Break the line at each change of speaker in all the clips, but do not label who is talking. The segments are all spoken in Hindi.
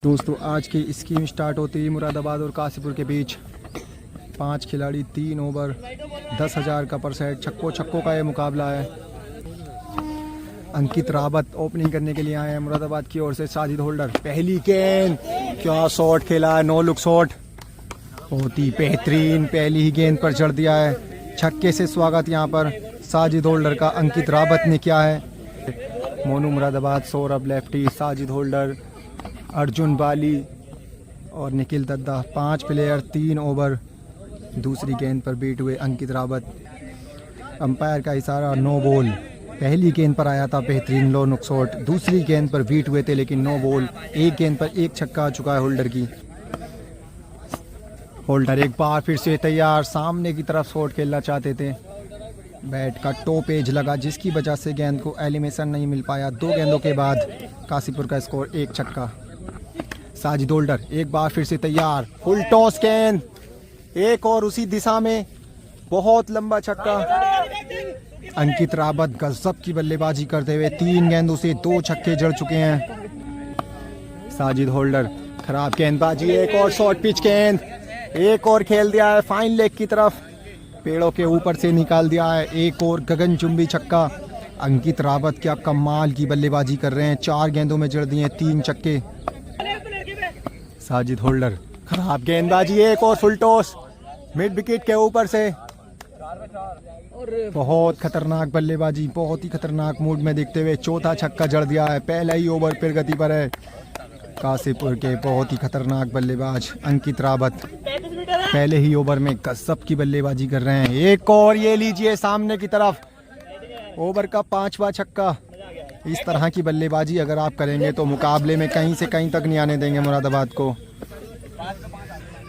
दोस्तों आज की स्कीम स्टार्ट होती है मुरादाबाद और कासीपुर के बीच। 5 खिलाड़ी 3 ओवर 10,000 का पर सेट छक्कों का ये मुकाबला है। अंकित रावत ओपनिंग करने के लिए आए हैं मुरादाबाद की ओर से। साजिद होल्डर पहली गेंद, क्या शॉट खेला है, नो लुक शॉट, बहुत ही बेहतरीन पहली ही गेंद पर चढ़ दिया है। छक्के से स्वागत यहाँ पर साजिद होल्डर का अंकित रावत ने किया है। मोनू मुरादाबाद, सौरभ लेफ्टी, साजिद होल्डर, अर्जुन बाली और निखिल दद्दा 5 प्लेयर 3 ओवर। दूसरी गेंद पर बीट हुए अंकित रावत। अंपायर का इशारा नो बॉल। पहली गेंद पर आया था बेहतरीन लो नुक शॉट, दूसरी गेंद पर बीट हुए थे लेकिन नो बॉल। एक गेंद पर एक छक्का आ चुका है होल्डर की। होल्डर एक बार फिर से तैयार, सामने की तरफ शॉट खेलना चाहते थे। बैट का टॉप एज लगा जिसकी वजह से गेंद को एलिमिनेशन नहीं मिल पाया। 2 गेंदों के बाद कासीपुर का स्कोर 1 छक्का। साजिद होल्डर एक बार फिर से तैयार, फुल टॉस गेंद, एक और उसी दिशा में, बहुत लंबा छक्का। अंकित रावत गजब की बल्लेबाजी करते हुए 3 गेंदों से 2 छक्के जड़ चुके हैं। साजिद होल्डर खराब गेंदबाजी, एक और शॉर्ट पिच गेंद, एक और खेल दिया है फाइन लेग की तरफ, पेड़ों के ऊपर से निकाल दिया है। एक और गगनचुंबी छक्का। अंकित रावत क्या कमाल की बल्लेबाजी कर रहे हैं, 4 गेंदों में जड़ दिए 3 छक्के। साजिद होल्डर खराब गेंदबाजी, एक और फुल टॉस मिड विकेट के ऊपर से। बहुत खतरनाक बल्लेबाजी, बहुत ही खतरनाक मूड में दिखते हुए 4था छक्का जड़ दिया है। पहला ही ओवर फिर गति पर है कासीपुर के बहुत ही खतरनाक बल्लेबाज अंकित रावत। पहले ही ओवर में गजब की बल्लेबाजी कर रहे हैं। एक और ये लीजिए सामने की तरफ, ओवर का 5वां छक्का। इस तरह की बल्लेबाजी अगर आप करेंगे तो मुकाबले में कहीं से कहीं तक नहीं आने देंगे मुरादाबाद को।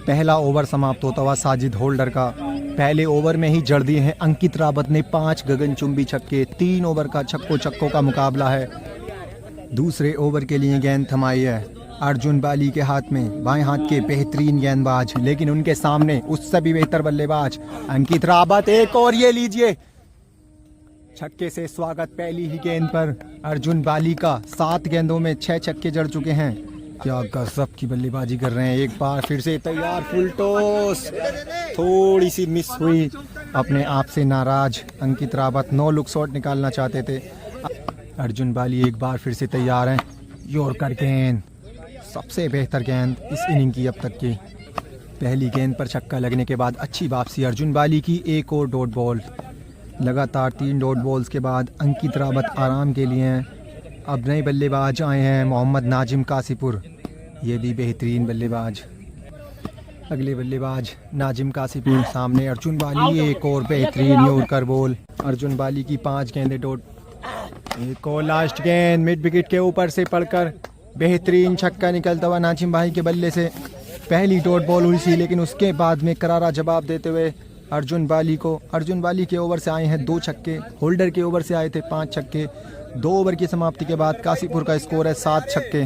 पहला ओवर समाप्त होता हुआ साजिद होल्डर का। पहले ओवर में ही जड़ दिए हैं अंकित रावत ने 5 गगनचुंबी छक्के। 3 ओवर का छक्कों का मुकाबला है। दूसरे ओवर के लिए गेंद थमाई है अर्जुन बाली के हाथ में, बाएं हाथ के बेहतरीन गेंदबाज, लेकिन उनके सामने उससे भी बेहतर बल्लेबाज अंकित रावत। एक और ये लीजिए छक्के से स्वागत पहली ही गेंद पर अर्जुन बाली का। 7 गेंदों में 6 छक्के जड़ चुके हैं। क्या गजब की बल्लेबाजी कर रहे हैं। एक बार फिर से तैयार, फुल टॉस, थोड़ी सी मिस हुई। अपने आप से नाराज अंकित रावत नो लुक शॉट निकालना चाहते थे। अर्जुन बाली एक बार फिर से तैयार हैं। यॉर्कर गेंद, सबसे बेहतर गेंद इस इनिंग की अब तक की। पहली गेंद पर छक्का लगने के बाद अच्छी वापसी अर्जुन बाली की। एक और डॉट बॉल। लगातार 3 डॉट बॉल्स के बाद अंकित रावत आराम के लिए हैं। अब नए बल्लेबाज आए हैं मोहम्मद नाजिम कासीपुर, ये भी बेहतरीन बल्लेबाज। अगले बल्लेबाज नाजिम कासीपुर, सामने अर्जुन बाली। एक और बेहतरीन यॉर्कर बॉल। अर्जुन बाली की 5 गेंदें डॉट। एक और लास्ट गेंद मिड विकेट के ऊपर से पड़कर बेहतरीन छक्का निकलता हुआ नाजिम भाई के बल्ले से। पहली डॉट बॉल हुई थी लेकिन उसके बाद में करारा जवाब देते हुए अर्जुन बाली के ओवर से आए हैं 2 छक्के। होल्डर के ओवर से आए थे 5 छक्के। 2 ओवर की समाप्ति के बाद कासीपुर का स्कोर है 7 छक्के।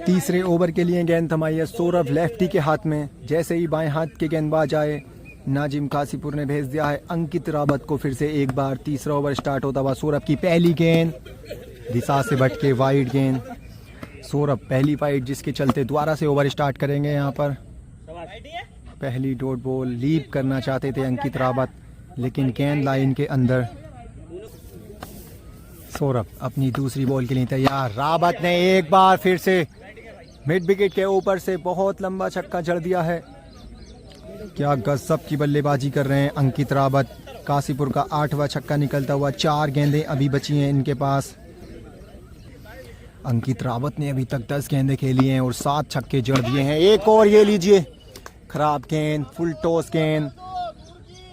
तीसरे ओवर के लिए गेंद थमाई है सौरभ लेफ्टी के हाथ में। जैसे ही बाएं हाथ के गेंदबाज आए नाजिम कासीपुर ने भेज दिया है अंकित रावत को फिर से एक बार। तीसरा ओवर स्टार्ट होता हुआ सौरभ की पहली गेंद, दिशा से भटके वाइड गेंद। सौरभ पहली वाइड जिसके चलते दोबारा से ओवर स्टार्ट करेंगे। यहाँ पर पहली डॉट बॉल, लीप करना चाहते थे अंकित रावत लेकिन गेंद लाइन के अंदर। सौरभ अपनी दूसरी बॉल के लिए तैयार। रावत ने एक बार फिर से मिड विकेट के ऊपर से बहुत लंबा छक्का जड़ दिया है। क्या गजब की बल्लेबाजी कर रहे हैं अंकित रावत। कासीपुर का 8वां छक्का निकलता हुआ। 4 गेंदें अभी बची हैं इनके पास। अंकित रावत ने अभी तक 10 गेंदें खेली हैं और 7 छक्के जड़ दिए हैं। एक और ये लीजिए खराब गेंद, फुल टॉस गेंद,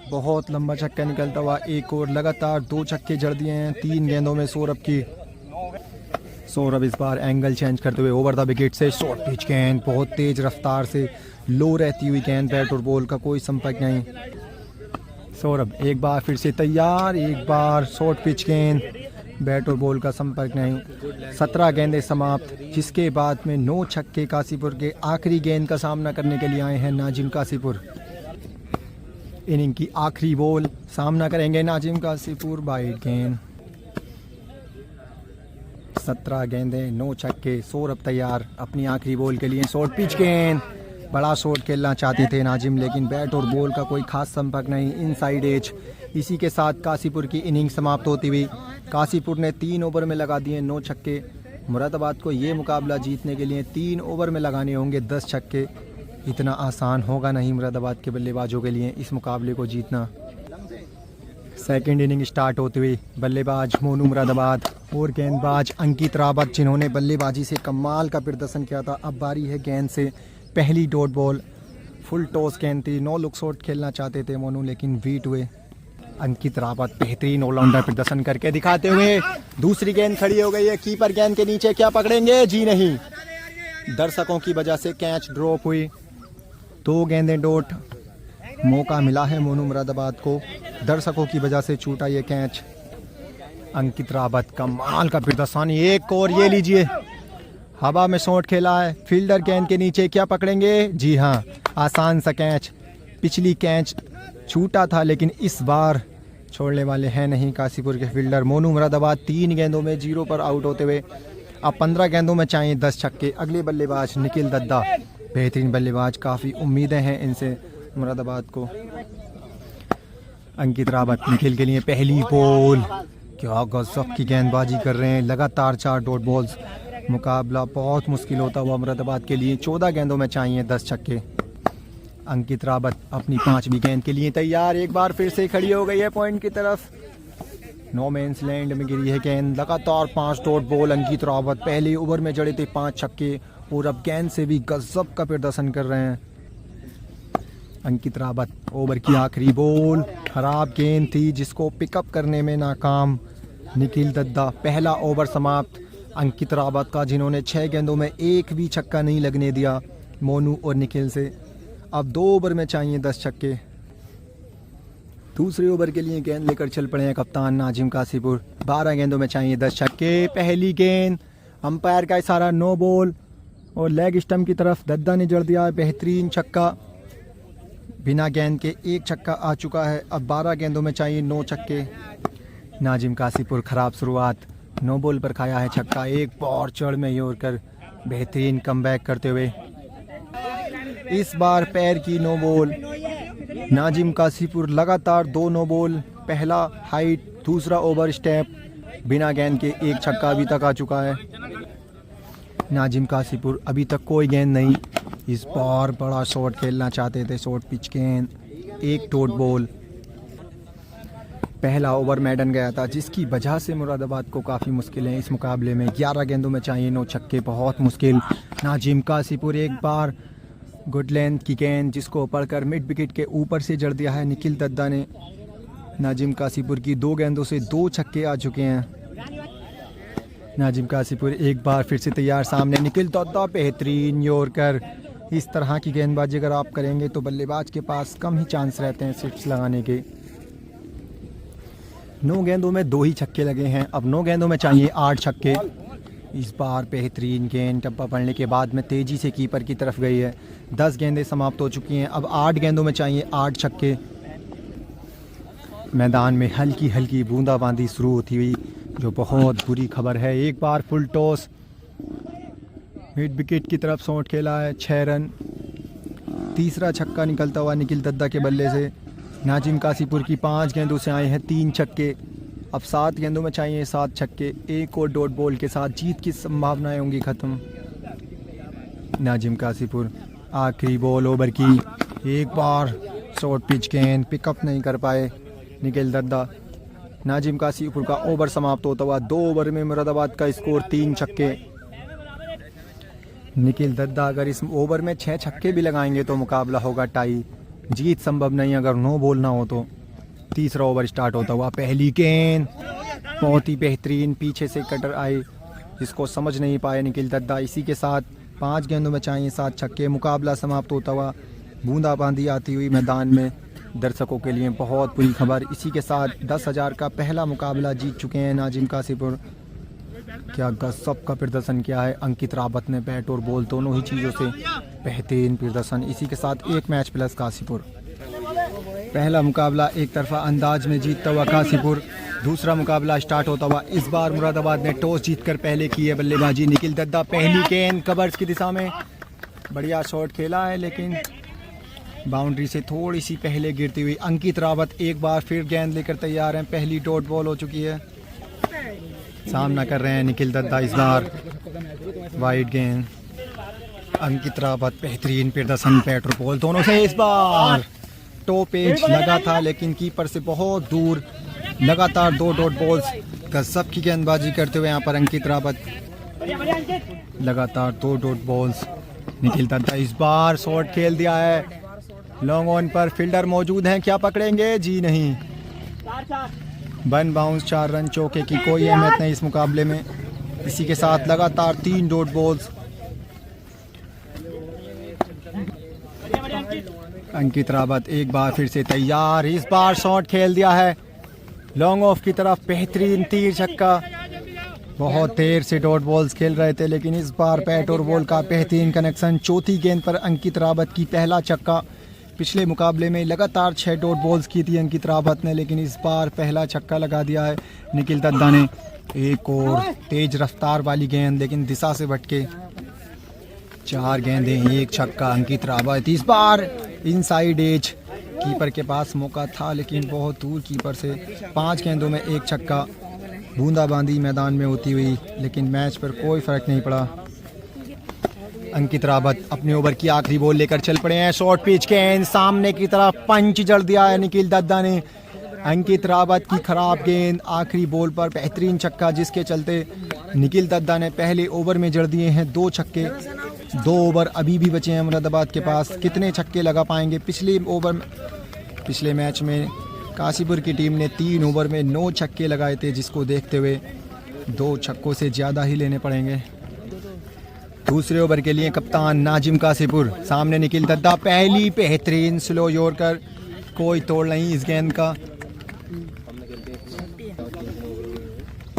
बहुत लंबा छक्का निकलता हुआ। एक और लगातार 2 छक्के जड़ दिए हैं 3 गेंदों में सौरभ की। सौरभ इस बार एंगल चेंज करते हुए ओवर द विकेट से शॉर्ट पिच गेंद, बहुत तेज रफ्तार से लो रहती हुई गेंद, बैट और बॉल का कोई संपर्क नहीं। सौरभ एक बार फिर से तैयार, एक बार शॉर्ट पिच गेंद, बैट और बॉल का संपर्क नहीं। 17 गेंदें समाप्त जिसके बाद में 9 छक्के। कासीपुर के आखिरी गेंद का सामना करने के लिए आए हैं नाजिम कासीपुर। इनिंग की आखिरी बॉल, सामना करेंगे नाजिम कासीपुर वाइड गेंद। 17 गेंदें 9 छक्के। सौरभ तैयार अपनी आखिरी बॉल के लिए। शॉर्ट पिच गेंद, बड़ा शॉट खेलना चाहते थे नाजिम, लेकिन बैट और बॉल का कोई खास संपर्क नहीं। Inside edge. इसी के साथ कासीपुर की इनिंग समाप्त होती हुई। कासीपुर ने 3 ओवर में लगा दिए 9 छक्के। मुरादाबाद को ये मुकाबला जीतने के लिए 3 ओवर में लगाने होंगे 10 छक्के। इतना आसान होगा नहीं मुरादाबाद के बल्लेबाजों के लिए इस मुकाबले को जीतना। सेकंड इनिंग स्टार्ट होते हुए बल्लेबाज मोनू मुरादाबाद और गेंदबाज अंकित रावत, जिन्होंने बल्लेबाजी से कमाल का प्रदर्शन किया था। अब बारी है गेंद से। पहली डॉट बॉल, फुल टॉस गेंद थी। 9 लुक शॉट खेलना चाहते थे मोनू, लेकिन बीट हुए। अंकित रावत बेहतरीन ऑलराउंडर प्रदर्शन करके दिखाते हुए दूसरी गेंद खड़ी हो गई है। कीपर गेंद के नीचे, क्या पकड़ेंगे? जी नहीं, दर्शकों की वजह से कैच ड्रॉप हुई। 2 गेंदें डॉट। मौका मिला है मोनू मुरादाबाद को, दर्शकों की वजह से छूटा ये कैच। अंकित रावत कमाल का प्रदर्शन। एक और ये लीजिए, हवा में शॉट खेला है। फील्डर गेंद के नीचे, क्या पकड़ेंगे? जी हाँ, आसान सा कैच। पिछली कैच छूटा था, लेकिन इस बार छोड़ने वाले हैं नहीं कासीपुर के फील्डर। मोनू मुरादाबाद 3 गेंदों में 0 पर आउट होते हुए अब 15 गेंदों में चाहिए 10 छक्के। अगले बल्लेबाज निखिल दद्दा, बेहतरीन बल्लेबाज, काफ़ी उम्मीदें हैं इनसे मुरादाबाद को। अंकित रावत निखिल के लिए पहली बॉल। क्या गजब की गेंदबाजी कर रहे हैं, लगातार 4 डॉट बॉल्स। मुकाबला बहुत मुश्किल होता हुआ मुरादाबाद के लिए। 14 गेंदों में चाहिए 10 छक्के। अंकित रावत अपनी 5वीं गेंद के लिए तैयार। एक बार फिर से खड़ी हो गई है पॉइंट की तरफ। नो मैंस लैंड में गिरी है गेंद। लगातार 5 डॉट बॉल। अंकित रावत पहले ओवर में जड़े थे 5 छक्के और अब गेंद से भी गजब का प्रदर्शन कर रहे हैं। अंकित रावत, ओवर की आखिरी बॉल। खराब गेंद थी जिसको पिकअप करने में नाकाम निखिल दद्दा। पहला ओवर समाप्त अंकित रावत का, जिन्होंने 6 गेंदों में एक भी छक्का नहीं लगने दिया मोनू और निखिल से। अब 2 ओवर में चाहिए 10 छक्के। दूसरे ओवर के लिए गेंद लेकर चल पड़े हैं कप्तान नाजिम कासीपुर। 12 गेंदों में चाहिए 10 छक्के। पहली गेंद, अंपायर का इशारा, नो बॉल और लेग स्टंप की तरफ दद्दा ने जड़ दिया। बेहतरीन छक्का। बिना गेंद के 1 छक्का आ चुका है। अब 12 गेंदों में चाहिए 9 छक्के। नाजिम कासीपुर खराब शुरुआत, नो बॉल पर खाया है छक्का। एक बार चढ़ में योर कर बेहतरीन कमबैक करते हुए इस बार पैर की नो बॉल। नाजिम कासीपुर लगातार 2 नो बॉल। पहला हाइट, दूसरा ओवर स्टेप। बिना गेंद के 1 छक्का अभी तक आ चुका है। नाजिम कासीपुर अभी तक कोई गेंद नहीं। इस बार बड़ा शॉट खेलना चाहते थे। शॉर्ट पिच गेंद, 1 डॉट बॉल। पहला ओवर मैडन गया था, जिसकी वजह से मुरादाबाद को काफ़ी मुश्किल है इस मुकाबले में। 11 गेंदों में चाहिए 9 छक्के, बहुत मुश्किल। नाजिम कासीपुर एक बार गुड लेंथ की गेंद, जिसको पढ़कर मिड विकेट के ऊपर से जड़ दिया है निखिल दद्दा ने। नाजिम कासीपुर की 2 गेंदों से 2 छक्के आ चुके हैं। नाजिम कासीपुर एक बार फिर से तैयार। सामने निखिल दद्दा, बेहतरीन यॉर्कर। इस तरह की गेंदबाजी अगर आप करेंगे तो बल्लेबाज के पास कम ही चांस रहते हैं सिक्स लगाने के। 9 गेंदों में 2 ही छक्के लगे हैं। अब 9 गेंदों में चाहिए 8 छक्के। इस बार बेहतरीन गेंद टप्पा पड़ने के बाद में तेज़ी से कीपर की तरफ गई है। 10 गेंदें समाप्त हो चुकी हैं। अब 8 गेंदों में चाहिए 8 छक्के। मैदान में हल्की हल्की बूंदाबांदी शुरू होती हुई, जो बहुत बुरी खबर है। एक बार फुल टॉस, मिड विकेट की तरफ शॉट खेला है, 6 रन। तीसरा छक्का निकलता हुआ निखिल दद्दा के बल्ले से। नाजिम कासीपुर की 5 गेंदों से आए हैं 3 छक्के। अब 7 गेंदों में चाहिए 7 छक्के। 1 और डॉट बॉल के साथ जीत की संभावनाएं होंगी ख़त्म। नाजिम कासीपुर, आखिरी बॉल ओवर की। एक बार शॉर्ट पिच गेंद, पिकअप नहीं कर पाए निखिल दद्दा। नाजिम कासीपुर का ओवर समाप्त होता हुआ 2 ओवर में मुरादाबाद का स्कोर 3 छक्के। निखिल दद्दा अगर इस ओवर में 6 छक्के भी लगाएंगे तो मुकाबला होगा टाई। जीत संभव नहीं अगर नो बॉल ना हो तो। तीसरा ओवर स्टार्ट होता हुआ पहली गेंद, बहुत ही बेहतरीन पीछे से कटर आई, जिसको समझ नहीं पाए निखिल दद्दा। इसी के साथ 5 गेंदों में चाहिए 7 छक्के। मुकाबला समाप्त होता हुआ बूंदाबांदी आती हुई मैदान में। दर्शकों के लिए बहुत बुरी खबर। इसी के साथ 10,000 का पहला मुकाबला जीत चुके हैं नाजिम कासीपुर। क्या गजब का प्रदर्शन किया है अंकित रावत ने, बैट और बॉल दोनों ही चीज़ों से बेहतरीन प्रदर्शन। इसी के साथ 1 मैच प्लस कासीपुर। पहला मुकाबला एक तरफा अंदाज में जीतता हुआ कासीपुर, दूसरा मुकाबला स्टार्ट होता हुआ। इस बार मुरादाबाद ने टॉस जीतकर पहले की है बल्लेबाजी। निखिल दद्दा पहली गेंद कवर्स की दिशा में, बढ़िया शॉट खेला है लेकिन बाउंड्री से थोड़ी सी पहले गिरती हुई। अंकित रावत एक बार फिर गेंद लेकर तैयार हैं, पहली डॉट बॉल हो चुकी है। सामना कर रहे हैं निखिल दद्दा इस बार, वाइड गेंद। अंकित रावत बेहतरीन प्रदर्शन, पेट्रो बॉल दोनों से। इस बार टॉप एज लगा था लेकिन कीपर से बहुत दूर। लगातार 2 डॉट बॉल्स गजब की गेंदबाजी करते हुए यहाँ पर अंकित रावत, लगातार 2 डॉट बॉल्स। निखिल दद्दा इस बार शॉट खेल दिया है, लॉन्ग ऑन पर फील्डर मौजूद हैं, क्या पकड़ेंगे? जी नहीं, 1 बाउंस 4 रन, चौके की कोई अहमियत नहीं इस मुकाबले में। इसी के साथ लगातार 3 डॉट बॉल्स। अंकित रावत एक बार फिर से तैयार, इस बार शॉट खेल दिया है लॉन्ग ऑफ की तरफ, बेहतरीन तीर छक्का। बहुत देर से डॉट बॉल्स खेल रहे थे लेकिन इस बार बैट और बॉल का बेहतरीन कनेक्शन। चौथी गेंद पर अंकित रावत की पहला छक्का। पिछले मुकाबले में लगातार 6 डॉट बॉल्स की थी अंकित रावत ने, लेकिन इस बार पहला छक्का लगा दिया है निखिल दद्दा ने। एक और तेज रफ्तार वाली गेंद लेकिन दिशा से भटके। 4 गेंदें, 1 छक्का। अंकित रावत इस बार इनसाइड एज, कीपर के पास मौका था लेकिन बहुत दूर कीपर से। 5 गेंदों में 1 छक्का। बूंदाबांदी मैदान में होती हुई लेकिन मैच पर कोई फर्क नहीं पड़ा। अंकित रावत अपने ओवर की आखिरी बॉल लेकर चल पड़े हैं। शॉर्ट पिच गेंद सामने की तरफ, पंच जड़ दिया है निखिल दद्दा ने। अंकित रावत की खराब गेंद, आखिरी बॉल पर बेहतरीन छक्का, जिसके चलते निखिल दद्दा ने पहले ओवर में जड़ दिए हैं 2 छक्के। 2 ओवर अभी भी बचे हैं मुरादाबाद के पास, कितने छक्के लगा पाएंगे? पिछले मैच में कासीपुर की टीम ने 3 ओवर में 9 छक्के लगाए थे, जिसको देखते हुए 2 छक्कों से ज़्यादा ही लेने पड़ेंगे। दूसरे ओवर के लिए कप्तान नाजिम कासीपुर, सामने निखिल दद्दा, पहली बेहतरीन स्लो यॉर्कर, कोई तोड़ नहीं इस गेंद का।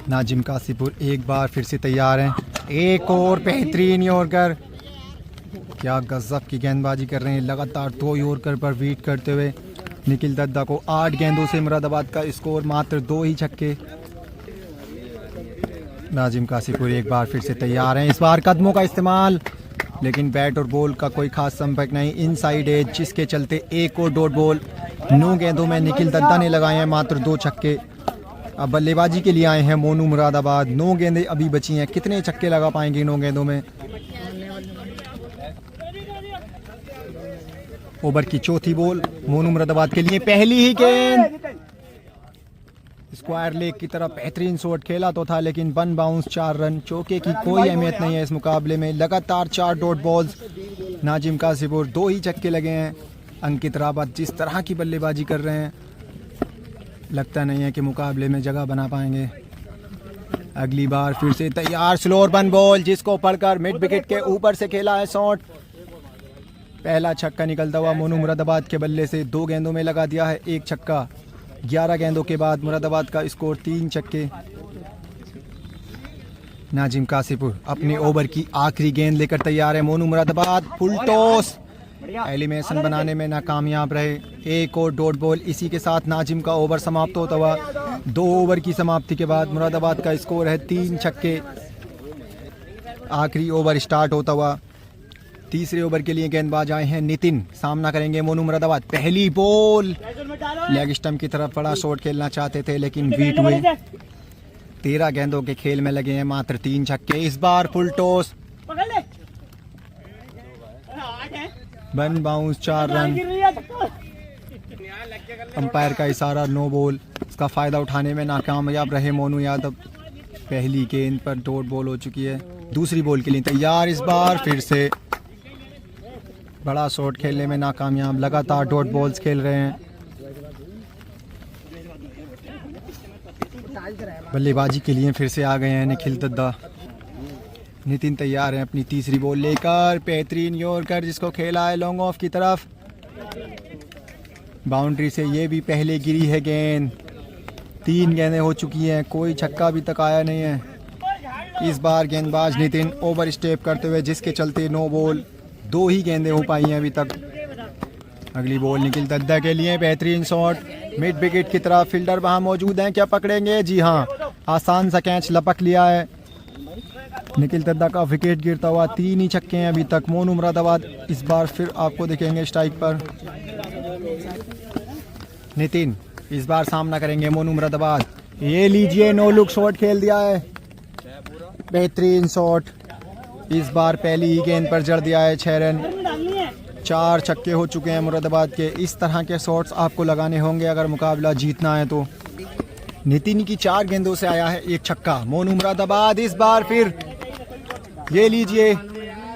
नाजिम कासीपुर एक बार फिर से तैयार हैं, एक और बेहतरीन यॉर्कर। क्या गजब की गेंदबाजी कर रहे हैं, लगातार 2 यॉर्कर पर बीट करते हुए निखिल दद्दा को 8 गेंदों से मुरादाबाद का स्कोर, मात्र 2 ही छक्के। नाजिम कासीपुर एक बार फिर से तैयार हैं, इस बार कदमों का इस्तेमाल लेकिन बैट और बॉल का कोई खास संपर्क नहीं। इनसाइड एज, जिसके चलते 1 और डॉट बॉल। 9 गेंदों में निखिल दद्दा ने लगाए हैं मात्र 2 छक्के। अब बल्लेबाजी के लिए आए हैं मोनू मुरादाबाद। 9 गेंदें अभी बची हैं, कितने छक्के लगा पाएंगे 9 गेंदों में? ओवर की चौथी बॉल मोनू मुरादाबाद के लिए, पहली ही गेंद स्क्वायर लेग की तरफ, बेहतरीन शॉट खेला तो था लेकिन 1 बाउंस 4 रन, चौके की कोई अहमियत नहीं है इस मुकाबले में। लगातार 4 डॉट बॉल्स। नाजिम कासीपुर 2 ही छक्के लगे हैं। अंकित रावत जिस तरह की बल्लेबाजी कर रहे हैं, लगता नहीं है कि मुकाबले में जगह बना पाएंगे। अगली बार फिर से तैयार, स्लोअर 1 बॉल, जिसको पढ़कर मिड विकेट के ऊपर से खेला है शॉट। पहला छक्का निकलता हुआ मोनू मुरादाबाद के बल्ले से, 2 गेंदों में लगा दिया है 1 छक्का। 11 गेंदों के बाद मुरादाबाद का स्कोर 3 छक्के। नाजिम कासीपुर अपने ओवर की आखिरी गेंद लेकर तैयार है। Monu Moradabad full toss, elimination बनाने में नाकामयाब रहे। 1 और डॉट बॉल। इसी के साथ नाजिम का ओवर समाप्त होता हुआ। 2 ओवर की समाप्ति के बाद मुरादाबाद का स्कोर है 3 छक्के। आखिरी ओवर स्टार्ट होता हुआ। तीसरे ओवर के लिए गेंदबाज आए हैं नितिन, सामना करेंगे मोनू मुरादाबाद। पहली बॉल लेग स्टंप की तरफ, बड़ा शॉट खेलना चाहते थे लेकिन बीट हुए। 13 गेंदों के खेल में लगे हैं मात्र 3 छक्के। इस बार full toss, 1 bounce 4 run. Umpire का इशारा नो बॉल, इसका फायदा उठाने में नाकामयाब रहे मोनू यादव। पहली गेंद पर डॉट बॉल हो चुकी है। दूसरी बॉल के लिए तैयार, इस बार फिर से बड़ा शॉट खेलने में नाकामयाब। लगातार डॉट बॉल्स खेल रहे हैं। बल्लेबाजी के लिए फिर से आ गए हैं निखिल दद्दा। नितिन तैयार हैं अपनी तीसरी बॉल लेकर, बेहतरीन यॉर्कर, जिसको खेला है लॉन्ग ऑफ की तरफ। बाउंड्री से ये भी पहले गिरी है गेंद। 3 गेंदें हो चुकी हैं, कोई छक्का अभी तक आया नहीं है। इस बार गेंदबाज नितिन ओवर स्टेप करते हुए, जिसके चलते नो बॉल। 2 ही गेंदें हो पाई हैं अभी तक। अगली बॉल निखिल दद्दा के लिए, बेहतरीन शॉट मिड विकेट की तरफ, फील्डर वहां मौजूद हैं, क्या पकड़ेंगे? जी हाँ, आसान सा कैच लपक लिया है। निखिल दद्दा का विकेट गिरता हुआ, 3 ही छक्के हैं अभी तक। मोनू मुरादाबाद इस बार फिर आपको दिखेंगे स्ट्राइक पर। नितिन इस बार सामना करेंगे मोनू मुरादाबाद। ये लीजिए, नो लुक शॉट खेल दिया है, बेहतरीन शॉट। इस बार पहली ही गेंद पर जड़ दिया है 6 रन। 4 छक्के हो चुके हैं मुरादाबाद के। इस तरह के शॉट्स आपको लगाने होंगे अगर मुकाबला जीतना है तो। नितिन की 4 गेंदों से आया है 1 छक्का। मोनू मुरादाबाद इस बार फिर, ये लीजिए,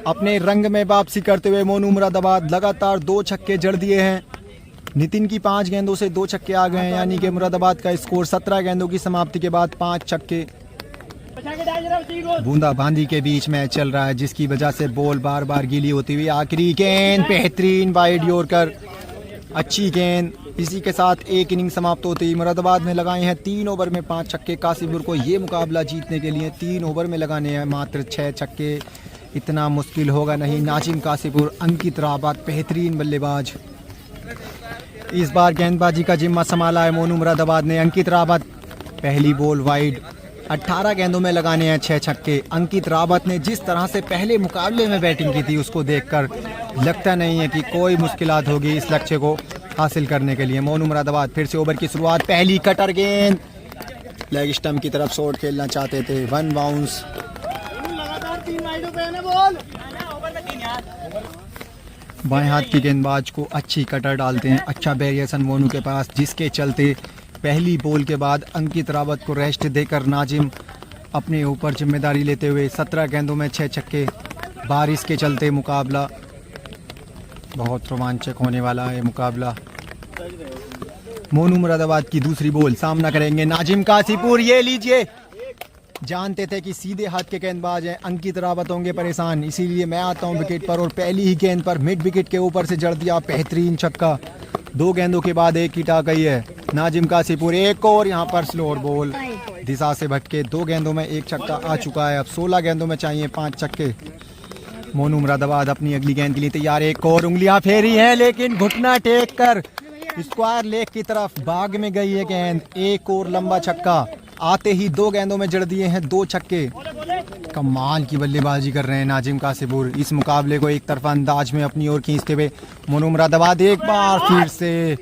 अपने रंग में वापसी करते हुए मोनू मुरादाबाद लगातार 2 छक्के जड़ दिए हैं। नितिन की 5 गेंदों से 2 छक्के आ गए हैं, यानी कि मुरादाबाद का स्कोर 17 गेंदों की समाप्ति के बाद 5 छक्के। बूंदाबांदी के बीच मैच चल रहा है, जिसकी वजह से बॉल बार बार गीली होती हुई। आखिरी गेंद बेहतरीन वाइड यॉर्कर, अच्छी गेंद। इसी के साथ एक इनिंग समाप्त होती है। मुरादाबाद ने लगाए हैं 3 ओवर में 5 छक्के। कासिपुर को ये मुकाबला जीतने के लिए 3 ओवर में लगाने हैं मात्र 6 छक्के। इतना मुश्किल होगा नहीं। नाजिम कासिपुर, अंकित रावत बेहतरीन बल्लेबाज। इस बार गेंदबाजी का जिम्मा संभाला है मोनू मुरादाबाद ने। अंकित रावत पहली बॉल वाइड, 18 गेंदों में लगाने हैं 6 छक्के। अंकित रावत ने जिस तरह से पहले मुकाबले में बैटिंग की थी, उसको देखकर लगता नहीं है कि कोई मुश्किलात होगी इस लक्ष्य को हासिल करने के लिए। मोनू मुरादाबाद फिर से ओवर की शुरुआत, पहली कटर गेंद, लेग स्टंप की तरफ शॉट खेलना चाहते थे, 1 बाउंस। बाएं हाथ की गेंदबाज को अच्छी कटर डालते हैं, अच्छा वेरिएशन मोनू के पास, जिसके चलते पहली बॉल के बाद अंकित रावत को रेस्ट देकर नाजिम अपने ऊपर जिम्मेदारी लेते हुए 17 गेंदों में 6 छक्के। बारिश के चलते मुकाबला बहुत रोमांचक होने वाला है मुकाबला। मोनू मुरादाबाद की दूसरी बॉल, सामना करेंगे नाजिम कासिपुर। ये लीजिए, जानते थे कि सीधे हाथ के गेंदबाज हैं, अंकित रावत होंगे परेशान, इसीलिए मैं आता हूं विकेट पर और पहली ही गेंद पर मिड विकेट के ऊपर से जड़ दिया, बेहतरीन छक्का। 2 गेंदों के बाद 1 हिट आ गई है। नाजिम कासिपुर एक और यहाँ पर स्लोअर बॉल, दिशा से भटके। 2 गेंदों में 1 छक्का आ चुका है। अब 16 गेंदों में चाहिए 5 छक्के। मोनू मुरादाबाद अपनी अगली गेंद के लिए तैयार। एक और उंगलियां फेरी है, लेकिन घुटना टेक कर स्क्वायर लेग की तरफ भाग में गई है गेंद। एक और लंबा छक्का, आते ही 2 गेंदों में जड़ दिए हैं 2 छक्के। कमाल की बल्लेबाजी कर रहे हैं नाजिम कासिपुर। इस मुकाबले को एक तरफा अंदाज में अपनी ओर खींचते हुए मोनू मुरादाबाद एक बार फिर से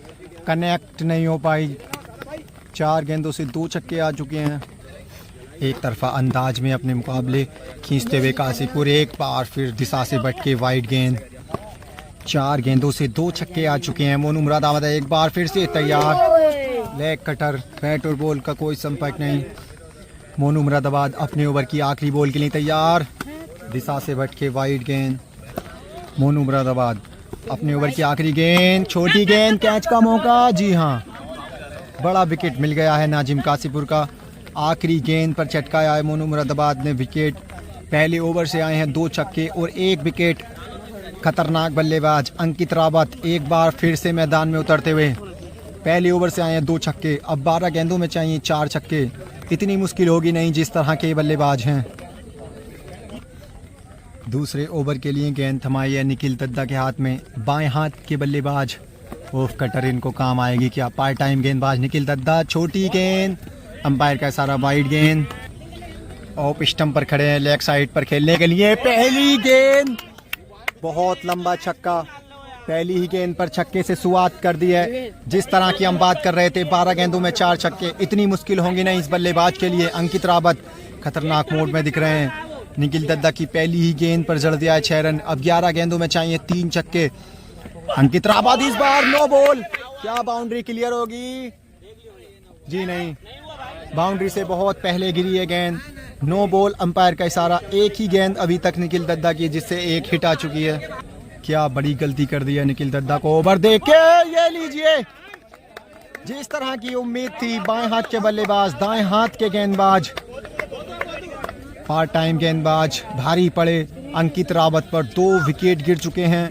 कनेक्ट नहीं हो पाई। 4 गेंदों से 2 छक्के आ चुके हैं। एक तरफा अंदाज में अपने मुकाबले खींचते हुए कासिपुर एक बार फिर दिशा से भटके वाइड गेंद। 4 गेंदों से 2 छक्के आ चुके हैं। मोनू मुरादाबाद एक बार फिर से तैयार, लेग कटर, बैट और बॉल का कोई संपर्क नहीं। मोनू मुरादाबाद अपने ओवर की आखिरी बॉल के लिए तैयार, दिशा से भटके वाइड गेंद। मोनू मुरादाबाद अपने ओवर की आखिरी गेंद, छोटी गेंद, कैच का मौका। जी हाँ, बड़ा विकेट मिल गया है नाजिम कासिपुर का। आखिरी गेंद पर चटकाया है मोनू मुरादाबाद ने विकेट। पहले ओवर से आए हैं 2 छक्के और 1 विकेट। खतरनाक बल्लेबाज अंकित रावत एक बार फिर से मैदान में उतरते हुए। पहले ओवर से आए हैं 2 छक्के, अब 12 गेंदों में चाहिए 4 छक्के। इतनी मुश्किल होगी नहीं जिस तरह के बल्लेबाज हैं। दूसरे ओवर के लिए गेंद थमाई है निखिल दद्दा के हाथ में, बाएं हाथ के बल्लेबाज। ऑफ कटर इनको काम आएगी क्या? पार्ट टाइम गेंदबाज निखिल दद्दा, छोटी गेंद, अंपायर का सारा वाइड गेंद। ऑफ स्टंप पर खड़े हैं लेग साइड पर खेलने के लिए। पहली गेंद, बहुत लंबा छक्का। पहली ही गेंद पर छक्के से शुरुआत कर दी है। जिस तरह की हम बात कर रहे थे, 12 गेंदों में 4 छक्के, इतनी मुश्किल होंगी नहीं इस बल्लेबाज के लिए। अंकित रावत खतरनाक मोड में दिख रहे हैं। निखिल दद्दा की पहली ही गेंद पर जड़ दिया है 6 रन। अब 11 गेंदों में चाहिए 3 छक्के। अंकित रावत इस बार नो बॉल, क्या बाउंड्री क्लियर होगी? जी नहीं, बाउंड्री से बहुत पहले गिरी है गेंद। नो बॉल, अंपायर का इशारा। एक ही गेंद अभी तक निखिल दद्दा की, जिससे 1 हिट आ चुकी है। क्या बड़ी गलती कर दी है निखिल दद्दा को ओवर देके। ये लीजिए, जिस तरह की उम्मीद थी, बाएं हाथ के बल्लेबाज, दाएं हाथ के गेंदबाज, पार्ट टाइम गेंदबाज भारी पड़े अंकित रावत पर। 2 विकेट गिर चुके हैं।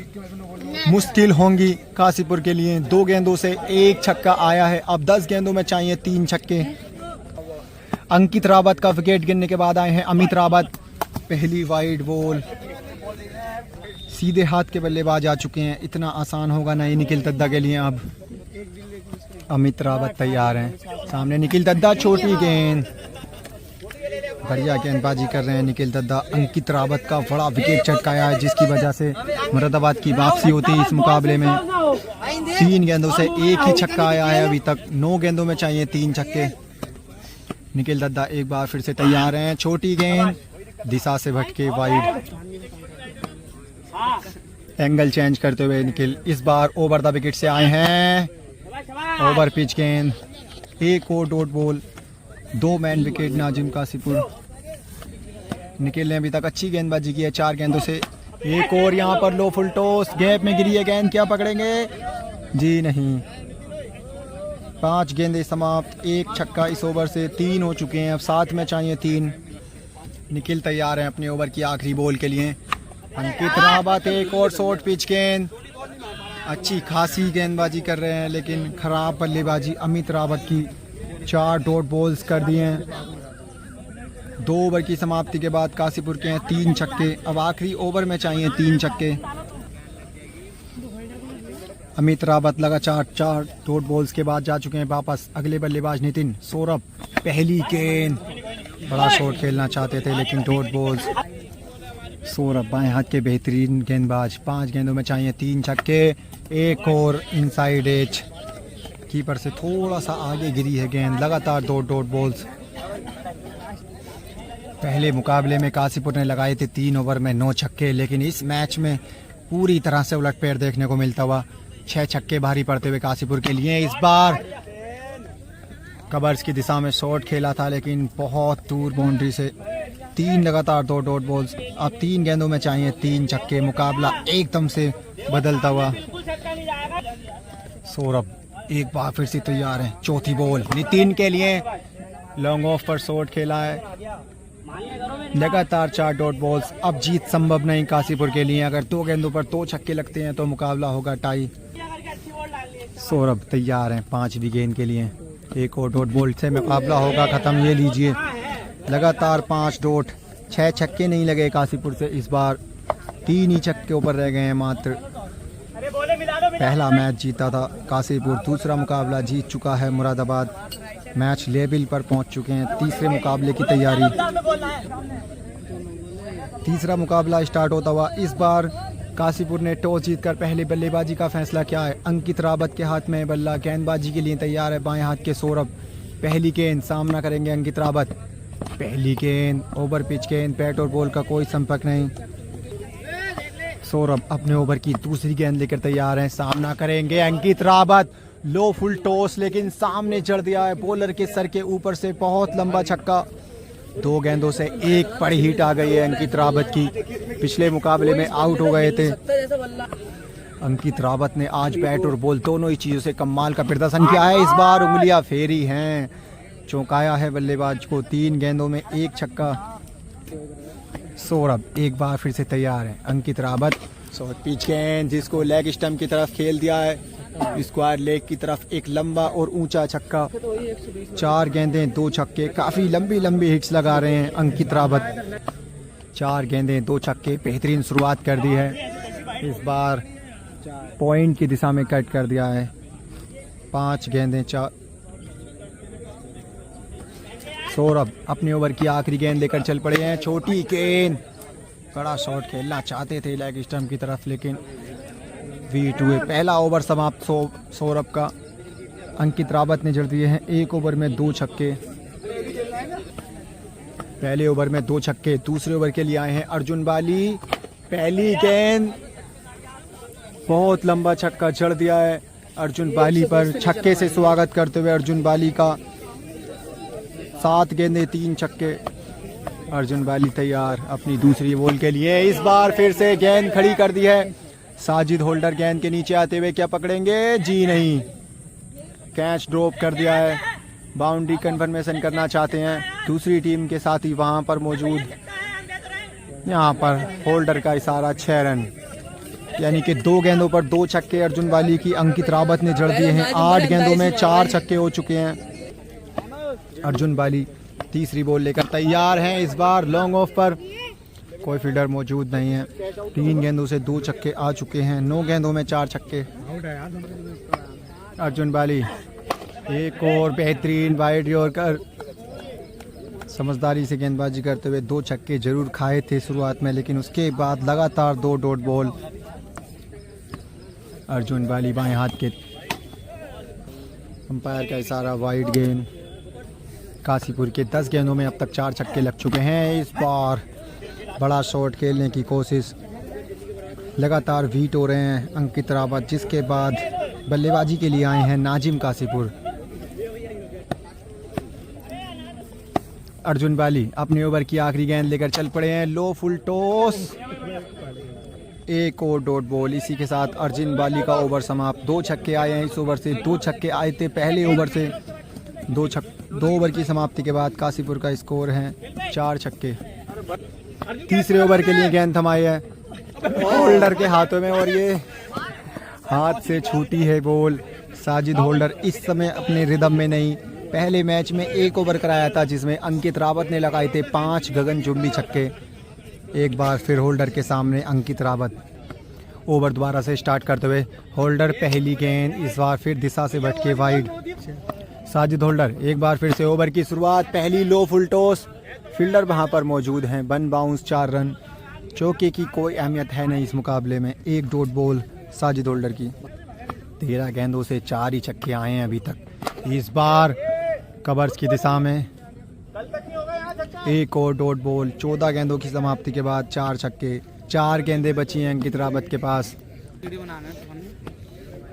मुश्किल होंगी कासिपुर के लिए। 2 गेंदों से 1 छक्का आया है। अब 10 गेंदों में चाहिए 3 छक्के। अंकित रावत का विकेट गिरने के बाद आए हैं अमित रावत। पहली वाइड बॉल, सीधे हाथ के बल्लेबाज आ चुके हैं, इतना आसान होगा नहीं निखिल दद्दा के लिए। अब अमित रावत तैयार हैं, सामने निखिल दद्दा, छोटी गेंद, बढ़िया गेंदबाजी कर रहे हैं निखिल दद्दा। अंकित रावत का बड़ा विकेट चटकाया है जिसकी वजह से मुरादाबाद की वापसी होती है इस मुकाबले में। 3 गेंदों से एक ही छक्का आया है अभी तक, 9 गेंदों में चाहिए 3 छक्के। निखिल दद्दा एक बार फिर से तैयार हैं, छोटी गेंद, दिशा से भटके वाइड, एंगल चेंज करते हुए निखिल इस बार ओवर द विकेट से आए हैं। ओवर पिच गेंद, एक और dot ball, 2 man wicket Nazim Kashipur. Nikhil ने अभी तक अच्छी गेंदबाजी की है 4 गेंदों से। एक और यहाँ पर लो फुल टॉस, गैप में गिरी है गेंद, क्या पकड़ेंगे? जी नहीं। 5 गेंदें समाप्त, 1 छक्का इस ओवर से, 3 हो चुके हैं, अब 7 में चाहिए 3। निखिल तैयार हैं अपने ओवर की आखिरी बॉल के लिए। अंकित रावत एक और शॉर्ट पिच गेंद, अच्छी खासी गेंदबाजी कर रहे हैं लेकिन खराब बल्लेबाजी अमित रावत की। 4 डॉट बॉल्स कर दिए हैं। 2 ओवर की समाप्ति के बाद कासीपुर के हैं 3 छक्के, अब आखिरी ओवर में चाहिए 3 छक्के। अमित रावत लगातार 4 डॉट बॉल्स के बाद जा चुके हैं वापस। अगले बल्लेबाज नितिन सौरभ, पहली गेंद, बड़ा शॉट खेलना चाहते थे लेकिन डॉट बॉल्स। सौरभ बाएं हाथ के बेहतरीन गेंदबाज, 5 गेंदों में चाहिए 3 छक्के। एक और इनसाइड एज, कीपर से थोड़ा सा आगे गिरी है गेंद, लगातार 2 डॉट बॉल्स। पहले मुकाबले में कासीपुर ने लगाए थे 3 ओवर में 9 छक्के, लेकिन इस मैच में पूरी तरह से उलटफेर देखने को मिलता हुआ। 6 छक्के भारी पड़ते हुए कासीपुर के लिए। इस बार कवर्स की दिशा में शॉट खेला था लेकिन बहुत दूर बाउंड्री से। 3 लगातार 2 डॉट बॉल्स, अब 3 गेंदों में चाहिए 3 छक्के। मुकाबला एकदम से बदलता हुआ। सौरभ एक बार फिर से तैयार हैं, चौथी बॉल नितिन के लिए, लॉन्ग ऑफ पर शॉट खेला है। लगातार 4 डॉट बॉल्स, अब जीत संभव नहीं कासीपुर के लिए। अगर 2 गेंदों पर 2 छक्के लगते हैं तो मुकाबला होगा टाई। सौरभ तैयार हैं 5वीं गेंद के लिए, एक और डॉट बॉल से मुकाबला होगा खत्म। ये लीजिए, लगातार 5 डॉट, 6 छक्के नहीं लगे कासीपुर से इस बार, 3 ही छक्के ऊपर रह गए हैं मात्र। पहला मैच जीता था कासीपुर, दूसरा मुकाबला जीत चुका है मुरादाबाद। मैच लेवल पर पहुंच चुके हैं, तीसरे मुकाबले की तैयारी। तीसरा मुकाबला स्टार्ट होता हुआ। इस बार कासीपुर ने टॉस जीतकर पहले बल्लेबाजी का फैसला किया है। अंकित रावत के हाथ में बल्ला, गेंदबाजी के लिए तैयार है बाएं हाथ के सौरभ। पहली गेंद, सामना करेंगे अंकित रावत। पहली गेंद, ओवर पिच गेंद, बैट और बॉल का कोई संपर्क नहीं। सौरभ अपने ओवर की दूसरी गेंद लेकर तैयार हैं, सामना करेंगे अंकित रावत। लो फुल टॉस लेकिन सामने चढ़ दिया है बॉलर के सर के ऊपर से, बहुत लंबा छक्का। 2 गेंदों से 1 बड़ी हिट आ गई है अंकित रावत की, पिछले मुकाबले में आउट हो गए थे। अंकित रावत ने आज बैट और बॉल दोनों ही चीज़ों से कमाल का प्रदर्शन किया है। इस बार उंगलियां फेरी हैं, चौंकाया है बल्लेबाज को। 3 गेंदों में 1 छक्का। सौरभ एक बार फिर से तैयार है। अंकित रावत, शॉर्ट पिच गेंद जिसको लेग स्टंप की तरफ खेल दिया है, स्क्वायर लेग की तरफ एक लंबा और ऊंचा छक्का। 4 गेंदें 2 छक्के, काफ़ी लंबी लंबी हिट्स लगा रहे हैं अंकित रावत। 4 गेंदें 2 छक्के, बेहतरीन शुरुआत कर दी है। इस बार पॉइंट की दिशा में कट कर दिया है। 5 गेंदें 4। सौरभ अपने ओवर की आखिरी गेंद लेकर चल पड़े हैं, छोटी गेंद, बड़ा शॉट खेलना चाहते थे लेग स्टंप की तरफ लेकिन वीट हुए। पहला ओवर समाप्त सौरभ का। अंकित रावत ने जड़ दिए हैं 1 ओवर में 2 छक्के। पहले ओवर में 2 छक्के, दूसरे ओवर के लिए आए हैं अर्जुन बाली। पहली गेंद, बहुत लंबा छक्का जड़ दिया है अर्जुन बाली पर। छक्के से स्वागत करते हुए अर्जुन बाली का। 7 गेंदें 3 छक्के। अर्जुन बाली तैयार अपनी दूसरी बॉल के लिए। इस बार फिर से गेंद खड़ी कर दी है। साजिद होल्डर गेंद के नीचे आते हुए क्या पकड़ेंगे? जी नहीं, कैच ड्रॉप कर दिया है। बाउंड्री कन्फर्मेशन करना चाहते हैं दूसरी टीम के साथी वहां पर मौजूद। यहां पर होल्डर का इशारा 6 रन, यानी कि 2 गेंदों पर 2 छक्के अर्जुन बाली की अंकित रावत ने जड़ दिए हैं। 8 गेंदों में 4 छक्के हो चुके हैं। अर्जुन बाली तीसरी बॉल लेकर तैयार हैं। इस बार लॉन्ग ऑफ पर कोई फील्डर मौजूद नहीं है। 3 गेंदों से 2 छक्के आ चुके हैं। 9 गेंदों में 4 छक्के। अर्जुन बाली एक और बेहतरीन वाइड यॉर्कर। समझदारी से गेंदबाजी करते हुए 2 छक्के जरूर खाए थे शुरुआत में, लेकिन उसके बाद लगातार 2 डॉट बॉल। अर्जुन बाली बाएं हाथ के। अंपायर का इशारा वाइड गेंद। काशीपुर के 10 गेंदों में अब तक 4 छक्के लग चुके हैं। इस बार बड़ा शॉट खेलने की कोशिश। लगातार बीट हो रहे हैं अंकित रावत, जिसके बाद बल्लेबाजी के लिए आए हैं नाजिम काशीपुर। अर्जुन बाली अपने ओवर की आखिरी गेंद लेकर चल पड़े हैं। लो फुल टॉस, एक और डॉट बॉल। इसी के साथ अर्जुन बाली का ओवर समाप्त। 2 छक्के आए हैं इस ओवर से। 2 छक्के आए थे पहले ओवर से। 2 ओवर की समाप्ति के बाद काशीपुर का स्कोर है 4 छक्के। तीसरे ओवर के लिए गेंद थमाई है होल्डर के हाथों में और ये हाथ से छूटी है बॉल। साजिद होल्डर इस समय अपने रिदम में नहीं। पहले मैच में 1 ओवर कराया था जिसमें अंकित रावत ने लगाए थे 5 गगनचुंबी छक्के। एक बार फिर होल्डर के सामने अंकित रावत। ओवर दोबारा से स्टार्ट करते हुए होल्डर पहली गेंद, इस बार फिर दिशा से भटके वाइड। साजिद होल्डर एक बार फिर से ओवर की शुरुआत। पहली लो फुल टॉस। फील्डर वहां पर मौजूद हैं। 1 बाउंस 4 रन। चौके की कोई अहमियत है नहीं इस मुकाबले में। 1 डॉट बॉल साजिद होल्डर की। 13 गेंदों से 4 ही छक्के आए हैं अभी तक। इस बार कवर्स की दिशा में 1 और डॉट बॉल। 14 गेंदों की समाप्ति के बाद 4 छक्के। 4 गेंदें बची हैं अंकित रावत के पास।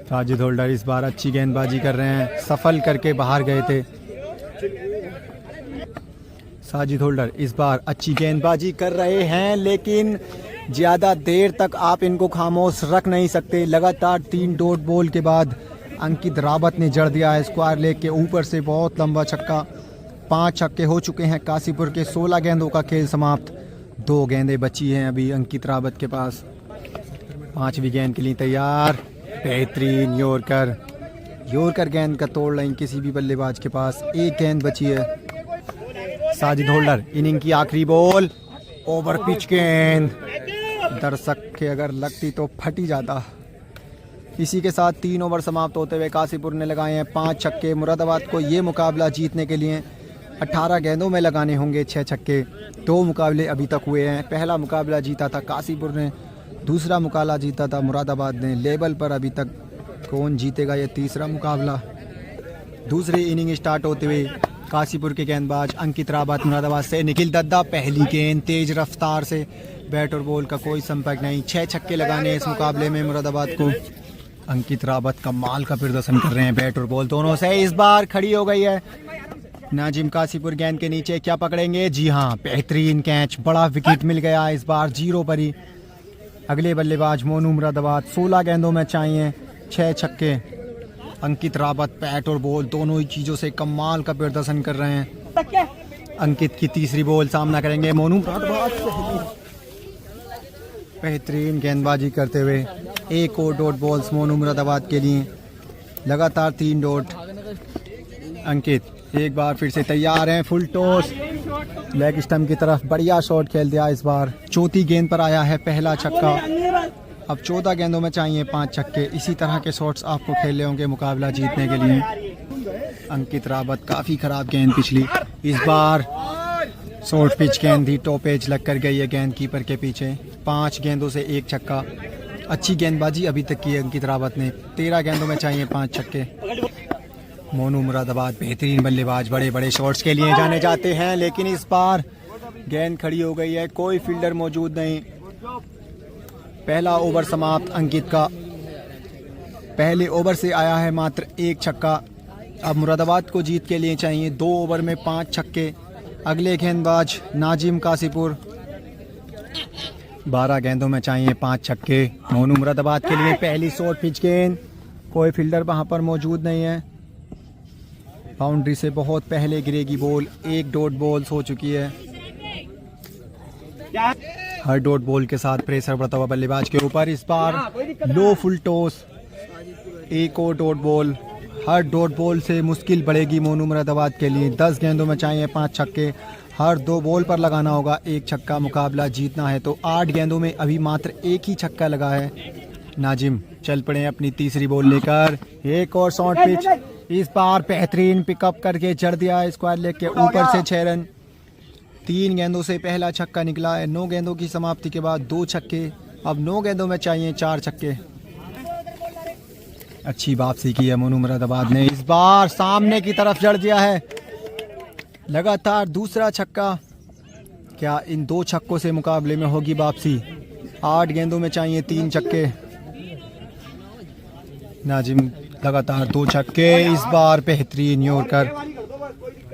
साजिद होल्डर इस बार अच्छी गेंदबाजी कर रहे हैं। सफल करके बाहर गए थे साजिद होल्डर। इस बार अच्छी गेंदबाजी कर रहे हैं, लेकिन ज़्यादा देर तक आप इनको खामोश रख नहीं सकते। लगातार 3 डॉट बॉल के बाद अंकित रावत ने जड़ दिया है स्क्वायर लेग के ऊपर से बहुत लंबा छक्का। 5 छक्के हो चुके हैं काशीपुर के। 16 गेंदों का खेल समाप्त। 2 गेंदें बची हैं अभी अंकित रावत के पास। 5वीं गेंद के लिए तैयार। बेहतरीन यॉर्कर गेंद का तोड़ नहीं किसी भी बल्लेबाज के पास। 1 गेंद बची है। साजिद होल्डर इनिंग की आखिरी बॉल। ओवर पिच गेंद। दर्शक के अगर लगती तो फट ही जाता। इसी के साथ 3 ओवर समाप्त होते हुए काशीपुर ने लगाए हैं 5 छक्के। मुरादाबाद को ये मुकाबला जीतने के लिए 18 गेंदों में लगाने होंगे 6 छक्के। 2 मुकाबले अभी तक हुए हैं। पहला मुकाबला जीता था काशीपुर ने, दूसरा मुकाबला जीता था मुरादाबाद ने। लेवल पर अभी तक कौन जीतेगा ये तीसरा मुकाबला। दूसरी इनिंग स्टार्ट होते हुए काशीपुर के गेंदबाज अंकित रावत, मुरादाबाद से निखिल दद्दा। पहली गेंद तेज रफ्तार से। बैट और बॉल का कोई संपर्क नहीं। 6 छक्के लगाने इस मुकाबले में मुरादाबाद को। अंकित रावत कमाल का प्रदर्शन कर रहे हैं बैट और बॉल दोनों से। इस बार खड़ी हो गई है नाजिम काशीपुर। गेंद के नीचे क्या पकड़ेंगे? जी हाँ, बेहतरीन कैच। बड़ा विकेट मिल गया इस बार 0 पर ही। अगले बल्लेबाज मोनू मुरादाबाद। 16 गेंदों में चाहिए 6 छक्के। अंकित रावत बैट और बॉल दोनों ही चीज़ों से कमाल का प्रदर्शन कर रहे हैं। अंकित की तीसरी बॉल सामना करेंगे मोनू मुरादाबाद। बेहतरीन गेंदबाजी करते हुए 1 और डॉट बॉल्स मोनू मुरादाबाद के लिए। लगातार 3 डॉट। अंकित एक बार फिर से तैयार हैं। फुल टॉस लेग स्टंप की तरफ। बढ़िया शॉट खेल दिया इस बार। चौथी गेंद पर आया है पहला छक्का। अब 14 गेंदों में चाहिए 5 छक्के। इसी तरह के शॉट्स आपको खेलने होंगे मुकाबला जीतने के लिए। अंकित रावत काफ़ी खराब गेंद पिछली। इस बार शॉर्ट पिच गेंद थी। टॉप एज लग कर गई है गेंद कीपर के पीछे। 5 गेंदों से 1 छक्का। अच्छी गेंदबाजी अभी तक की अंकित रावत ने। 13 गेंदों में चाहिए 5 छक्के। मोनू मुरादाबाद बेहतरीन बल्लेबाज। बड़े बड़े शॉट्स के लिए जाने जाते हैं, लेकिन इस बार गेंद खड़ी हो गई है। कोई फील्डर मौजूद नहीं। पहला ओवर समाप्त अंकित का। पहले ओवर से आया है मात्र 1 छक्का। अब मुरादाबाद को जीत के लिए चाहिए 2 ओवर में 5 छक्के। अगले गेंदबाज नाजिम काशीपुर। 12 गेंदों में चाहिए 5 छक्के मोनू मुरादाबाद के लिए। पहली शॉर्ट पिच गेंद। कोई फील्डर वहां पर मौजूद नहीं है। बाउंड्री से बहुत पहले गिरेगी बॉल। 1 डॉट बॉल हो चुकी है। हर डॉट बॉल के साथ प्रेशर बढ़ता हुआ बल्लेबाज के ऊपर। इस बार लो फुल टॉस। 1 और डॉट बॉल। हर डॉट बॉल से मुश्किल बढ़ेगी मोनू मुरादाबाद के लिए। 10 गेंदों में चाहिए 5 छक्के। हर 2 बॉल पर लगाना होगा एक छक्का। मुकाबला जीतना है तो 8 गेंदों में अभी मात्र एक ही छक्का लगा है। नाजिम चल पड़े हैं अपनी तीसरी बॉल लेकर। एक और शॉर्ट पिच, इस बार बेहतरीन पिकअप करके चढ़ दिया है स्क्वायर लेग के ऊपर से 6 रन। 3 गेंदों से पहला छक्का निकला है। 9 गेंदों की समाप्ति के बाद 2 छक्के। अब 9 गेंदों में चाहिए 4 छक्के। अच्छी वापसी की है मोनू मुरादाबाद ने। इस बार सामने की तरफ जड़ दिया है। लगातार दूसरा छक्का। क्या इन 2 छक्कों से मुकाबले में होगी वापसी? 8 गेंदों में चाहिए 3 छक्के। नाजिम लगातार 2 छक्के। इस बार बेहतरीन यॉर्कर।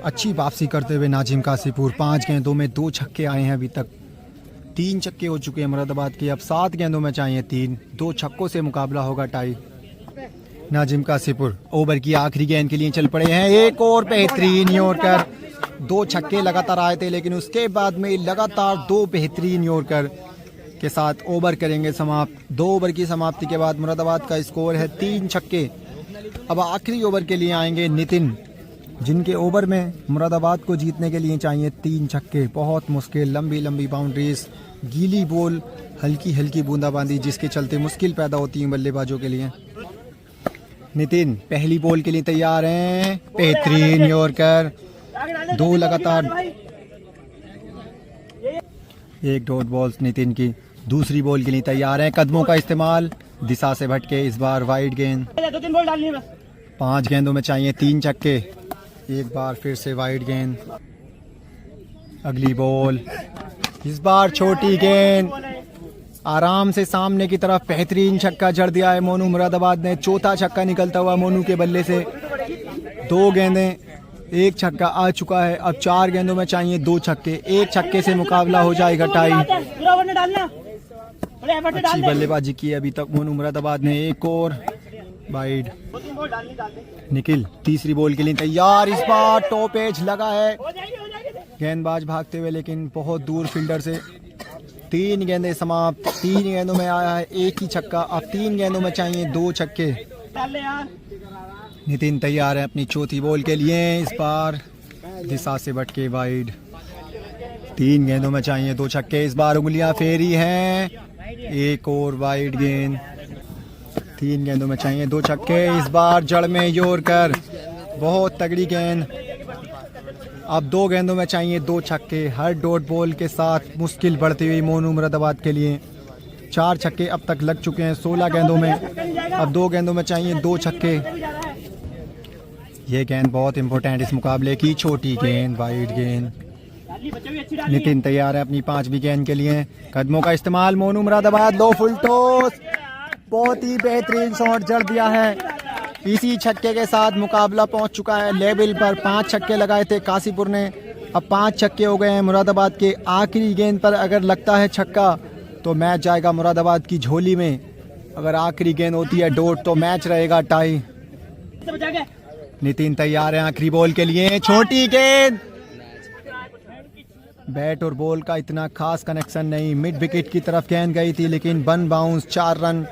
अच्छी वापसी करते हुए नाजिम कासीपुर। 5 गेंदों में 2 छक्के आए हैं अभी तक। 3 छक्के हो चुके हैं मुरादाबाद के। अब 7 गेंदों में चाहिए 3। 2 छक्कों से मुकाबला होगा टाई। नाजिम कासीपुर ओवर की आखिरी गेंद के लिए चल पड़े हैं। एक और बेहतरीन यॉर्कर। 2 छक्के लगातार आए थे लेकिन उसके बाद में लगातार 2 बेहतरीन यॉर्कर के साथ ओवर करेंगे समाप्त। 2 ओवर की समाप्ति के बाद मुरादाबाद का स्कोर है 3 छक्के। अब आखिरी ओवर के लिए आएंगे नितिन, जिनके ओवर में मुरादाबाद को जीतने के लिए चाहिए 3 छक्के। बहुत मुश्किल, लंबी लंबी बाउंड्रीज, गीली बॉल, हल्की हल्की बूंदाबांदी, जिसके चलते मुश्किल पैदा होती है बल्लेबाजों के लिए। नितिन पहली बॉल के लिए तैयार हैं। बेहतरीन यॉर्कर। 2 लगातार। 1 डॉट बॉल्स नितिन की। दूसरी बॉल के लिए तैयार हैं। कदमों का इस्तेमाल, दिशा से भटके, इस बार वाइड गेंद। 5 गेंदों में चाहिए 3 छक्के। एक बार फिर से वाइड गेंद। अगली बॉल, इस बार छोटी गेंद। आराम से सामने की तरफ बेहतरीन छक्का जड़ दिया है मोनू मुरादाबाद ने। चौथा छक्का निकलता हुआ मोनू के बल्ले से। 2 गेंदें, 1 छक्का आ चुका है। अब 4 गेंदों में चाहिए 2 छक्के। 1 छक्के से मुकाबला हो जाएगा टाई। अच्छी बल्लेबाजी की अभी तक मोनू मुरादाबाद ने। एक और वाइड। निखिल तीसरी बॉल के लिए तैयार। इस बार टॉप एज लगा है। गेंदबाज भागते हुए लेकिन बहुत दूर फील्डर से। 3 गेंदें समाप्त। 3 गेंदों में आया है 1 ही छक्का। अब 3 गेंदों में चाहिए 2 छक्के। नितिन तैयार है अपनी चौथी बॉल के लिए। इस बार दिशा से भटके वाइड। 3 गेंदों में चाहिए 2 छक्के। इस बार उंगलियां फेरी हैं। एक और वाइड गेंद। 3 गेंदों में चाहिए 2 छक्के। इस बार जड़ में यॉर्कर। बहुत तगड़ी गेंद। अब 2 गेंदों में चाहिए 2 छक्के। हर डॉट बॉल के साथ मुश्किल बढ़ती हुई मोनू मुरादाबाद के लिए। 4 छक्के अब तक लग चुके हैं 16 गेंदों में। अब 2 गेंदों में चाहिए 2 छक्के। ये गेंद बहुत इंपॉर्टेंट इस मुकाबले की। छोटी गेंद, वाइड गेंद। नितिन तैयार है अपनी 5वीं गेंद के लिए। कदमों का इस्तेमाल, मोनू मुरादाबाद। लो फुल टॉस। बहुत ही बेहतरीन शॉट जड़ दिया है। इसी छक्के के साथ मुकाबला पहुंच चुका है लेवल पर। 5 छक्के लगाए थे कासीपुर ने। अब 5 छक्के हो गए हैं मुरादाबाद के। आखिरी गेंद पर अगर लगता है छक्का तो मैच जाएगा मुरादाबाद की झोली में। अगर आखिरी गेंद होती है डॉट तो मैच रहेगा टाई। नितिन तैयार है आखिरी बॉल के लिए। छोटी गेंद। बैट और बॉल का इतना खास कनेक्शन नहीं। मिड विकेट की तरफ गेंद गई थी लेकिन 1 बाउंस, 4 रन।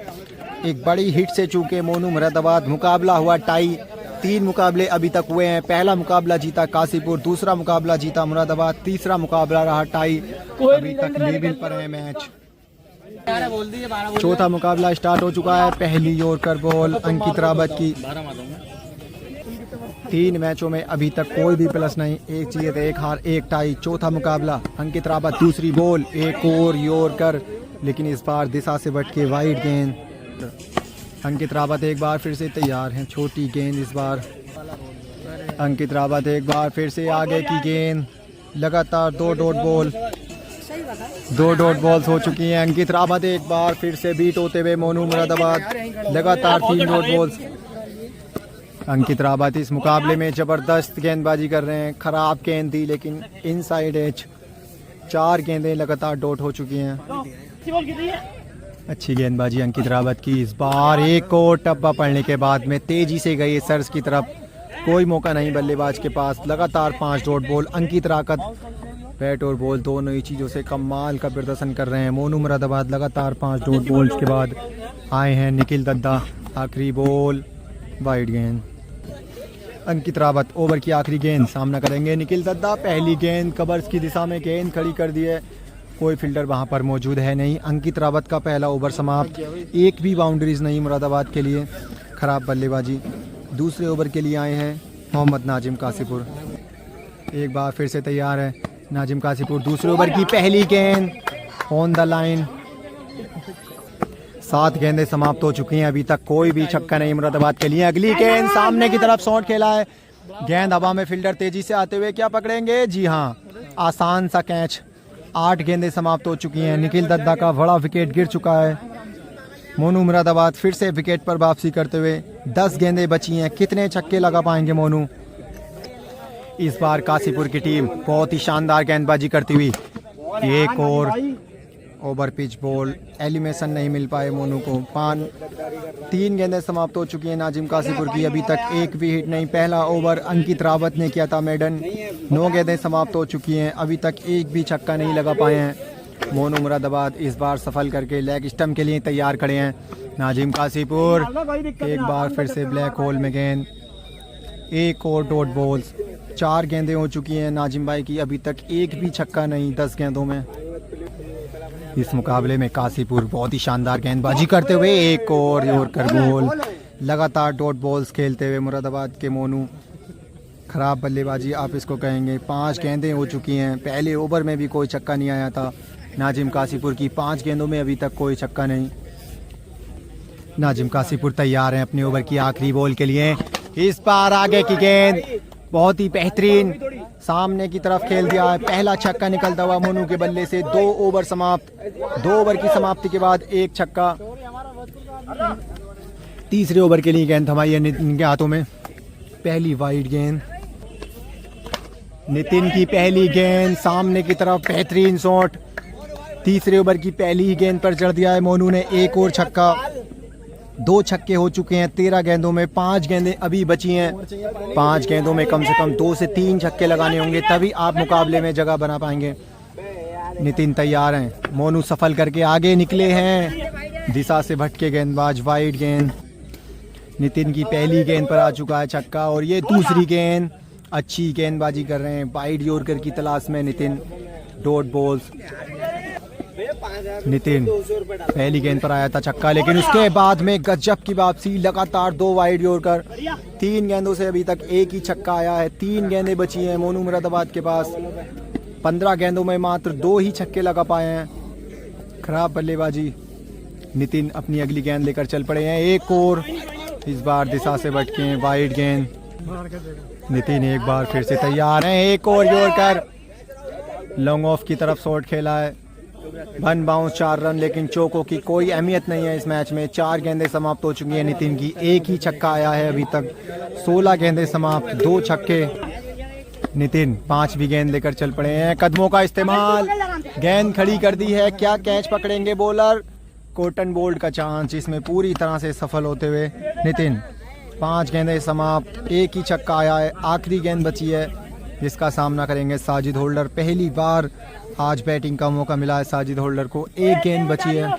एक बड़ी हिट से चूके मोनू मुरादाबाद। मुकाबला हुआ टाई। 3 मुकाबले अभी तक हुए हैं। पहला मुकाबला जीता कासीपुर, दूसरा मुकाबला जीता मुरादाबाद, तीसरा मुकाबला रहा टाई। अभी तक लेवल पर है मैच। चौथा मुकाबला स्टार्ट हो चुका है। पहली यॉर्कर बॉल अंकित रावत की। 3 मैचों में अभी तक कोई भी प्लस नहीं। 1 जीत, 1 हार, 1 टाई। चौथा मुकाबला अंकित रावत। दूसरी बॉल, एक और यॉर्कर लेकिन इस बार दिशा से भटके वाइड गेंद। अंकित रावत एक बार फिर से तैयार हैं। छोटी गेंद इस बार। अंकित रावत एक बार फिर से आगे की गेंद। लगातार 2 डॉट बॉल। 2 डॉट बॉल्स हो चुकी हैं। अंकित रावत एक बार फिर से बीट होते हुए मोनू मुरादाबाद। लगातार 3 डॉट बॉल्स। अंकित रावत इस मुकाबले में जबरदस्त गेंदबाजी कर रहे हैं। खराब गेंद थी लेकिन इनसाइड एज। 4 गेंदें लगातार डॉट हो चुकी हैं। अच्छी गेंदबाजी अंकित रावत की। इस बार एक और टप्पा पड़ने के बाद में तेजी से गई सर्स की तरफ। कोई मौका नहीं बल्लेबाज के पास। लगातार 5 डॉट बॉल। अंकित रावत बैट और बॉल दोनों ही चीज़ों से कमाल का प्रदर्शन कर रहे हैं। मोनू मुरादाबाद लगातार 5 डॉट बॉल्स के बाद आए हैं। निखिल दद्दा आखिरी बॉल, वाइड गेंद। अंकित रावत ओवर की आखिरी गेंद, सामना करेंगे निखिल दद्दा। पहली गेंद कवर्स की दिशा में गेंद खड़ी कर दी है, कोई फील्डर वहां पर मौजूद है नहीं। अंकित रावत का पहला ओवर समाप्त, एक भी बाउंड्रीज नहीं मुरादाबाद के लिए। खराब बल्लेबाजी। दूसरे ओवर के लिए आए हैं मोहम्मद नाजिम कासीपुर। एक बार फिर से तैयार है नाजिम कासीपुर। दूसरे ओवर की पहली गेंद ऑन द लाइन। 7 गेंदें समाप्त हो चुकी हैं, अभी तक कोई भी छक्का नहीं मुरादाबाद के लिए। अगली गेंद सामने की तरफ शॉट खेला है, गेंद हवा में, फील्डर तेजी से आते हुए क्या पकड़ेंगे? जी हाँ, आसान सा कैच। 8 गेंदें समाप्त हो चुकी हैं। निखिल दद्दा का बड़ा विकेट गिर चुका है। मोनू मुरादाबाद फिर से विकेट पर वापसी करते हुए 10 गेंदें बची हैं। कितने छक्के लगा पाएंगे मोनू? इस बार कासीपुर की टीम बहुत ही शानदार गेंदबाजी करती हुई। एक और ओवर पिच बॉल, एलिमिनेशन नहीं मिल पाए मोनू को। 3 गेंदें समाप्त हो चुकी हैं नाजिम कासीपुर की, अभी तक एक भी हिट नहीं। पहला ओवर अंकित रावत ने किया था मेडन। 9 गेंदें समाप्त हो चुकी हैं, अभी तक एक भी छक्का नहीं लगा पाए हैं मोनू मुरादाबाद। इस बार सफल करके लेग स्टंप के लिए तैयार खड़े हैं नाजिम कासीपुर। एक बार फिर से ब्लैक होल में गेंद, एक और डॉट बॉल्स। 4 गेंदें हो चुकी हैं नाजिम भाई की, अभी तक एक भी छक्का नहीं 10 गेंदों में। इस मुकाबले में कासीपुर बहुत ही शानदार गेंदबाजी करते हुए एक और यॉर्कर बॉल। लगातार डॉट बॉल्स खेलते हुए मुरादाबाद के मोनू। खराब बल्लेबाजी आप इसको कहेंगे। 5 गेंदें हो चुकी हैं, पहले ओवर में भी कोई छक्का नहीं आया था नाजिम कासीपुर की। 5 गेंदों में अभी तक कोई छक्का नहीं। नाजिम कासीपुर तैयार हैं अपने ओवर की आखिरी बॉल के लिए। इस बार आगे की गेंद बहुत ही बेहतरीन सामने की तरफ खेल दिया है। पहला छक्का निकलता हुआ मोनू के बल्ले से। 2 ओवर समाप्त। 2 ओवर की समाप्ति के बाद एक छक्का। तीसरे ओवर के लिए गेंद थमाई है नितिन के हाथों में। पहली वाइड गेंद, नितिन की पहली गेंद सामने की तरफ, बेहतरीन शॉट। तीसरे ओवर की पहली ही गेंद पर चढ़ दिया है मोनू ने। एक और छक्का। 2 छक्के हो चुके हैं 13 गेंदों में। 5 गेंदें अभी बची हैं। 5 गेंदों में कम से कम 2 से 3 छक्के लगाने होंगे, तभी आप मुकाबले में जगह बना पाएंगे। नितिन तैयार हैं, मोनू सफल करके आगे निकले हैं। दिशा से भटके गेंदबाज। वाइड गेंद, नितिन की पहली गेंद पर आ चुका है छक्का, और ये दूसरी गेंद। अच्छी गेंदबाजी कर रहे हैं। वाइड यॉर्कर की तलाश में नितिन। Dot balls. नितिन पहली गेंद पर आया था छक्का, लेकिन उसके बाद में गजब की वापसी। लगातार 2 वाइड यॉर्कर। 3 गेंदों से अभी तक एक ही छक्का आया है। 3 गेंदें बची हैं मोनू मुरादाबाद के पास। 15 गेंदों में मात्र 2 ही छक्के लगा पाए हैं। खराब बल्लेबाजी। नितिन अपनी अगली गेंद लेकर चल पड़े हैं। एक और, इस बार दिशा से भटके। वाइड गेंद। नितिन एक बार फिर से तैयार हैं। एक और यॉर्कर। लॉन्ग ऑफ की तरफ शॉट खेला है। 1 बाउंस 4 रन, लेकिन चौकों की कोई अहमियत नहीं है इस मैच में। 4 गेंदें समाप्त हो चुकी हैं नितिन की। एक ही छक्का आया है अभी तक। 16 गेंदें समाप्त, 2 छक्के। नितिन 5वीं गेंद लेकर चल पड़े हैं। कदमों का इस्तेमाल, गेंद खड़ी कर दी है। क्या कैच पकड़ेंगे बॉलर? कॉटन बोल्ट का चांस, इसमें पूरी तरह से सफल होते हुए नितिन। 5 गेंदें समाप्त, एक ही छक्का आया है। आखिरी गेंद बची है जिसका सामना करेंगे साजिद होल्डर। पहली बार आज बैटिंग का मौका मिला है साजिद होल्डर को। एक गेंद बची है।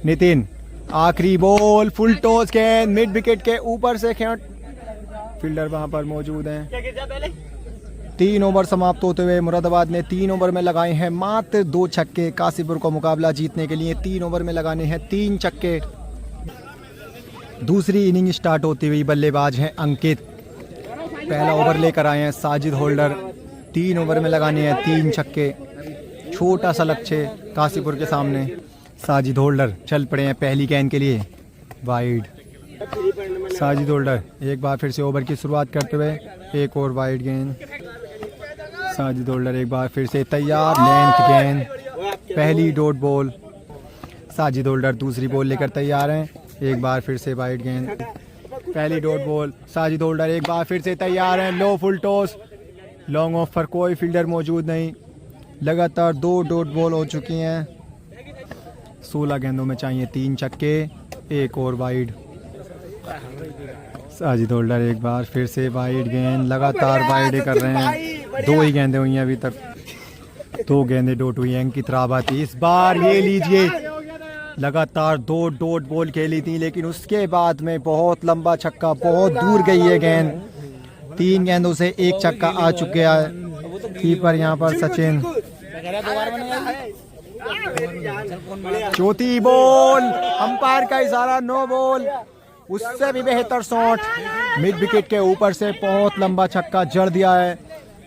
नितिन आखिरी बॉल, फुल टॉस गेंद, मिड विकेट के ऊपर से खेल। फील्डर वहां पर मौजूद हैं। 3 ओवर समाप्त होते हुए मुरादाबाद ने 3 ओवर में लगाए हैं मात्र 2 छक्के। कासीपुर को मुकाबला जीतने के लिए 3 ओवर में लगाने हैं 3 छक्के। दूसरी इनिंग स्टार्ट होती हुई बल्लेबाज हैं अंकित। पहला ओवर लेकर आए हैं साजिद होल्डर। 3 ओवर में लगाने हैं 3 छक्के। छोटा सा लक्ष्य कासीपुर के सामने। साजिद होल्डर चल पड़े हैं पहली गेंद के लिए। वाइड। साजिद होल्डर एक बार फिर से ओवर की शुरुआत करते हुए। एक और वाइड गेंद। साजिद होल्डर एक बार फिर से तैयार। लेंथ गेंद, पहली डॉट बॉल। साजिद होल्डर दूसरी बॉल लेकर तैयार हैं। एक बार फिर से वाइड गेंद, पहली डॉट बॉल। साजिद होल्डर एक बार फिर से तैयार हैं। लो फुल टॉस। लॉन्ग ऑफ पर कोई फील्डर मौजूद नहीं। लगातार 2 डॉट बॉल हो चुकी हैं। 16 गेंदों में चाहिए 3 छक्के। एक और वाइड। साजिद होल्डर एक बार फिर से वाइड गेंद। लगातार वाइड कर रहे हैं। 2 ही गेंदें हुई हैं अभी तक। 2 गेंदें डॉट हुई हैं। अंकित रावत इस बार ये लीजिए, लगातार 2 डॉट बॉल खेली थी, लेकिन उसके बाद में बहुत लंबा छक्का, बहुत दूर गई है गेंद। 3 गेंदों से 1 छक्का आ चुके हैं। कीपर यहाँ पर सचिन। चौथी बॉल, अंपायर का इशारा, नो बॉल। उससे भी बेहतर शॉट, मिड विकेट के ऊपर से बहुत लंबा छक्का जड़ दिया है।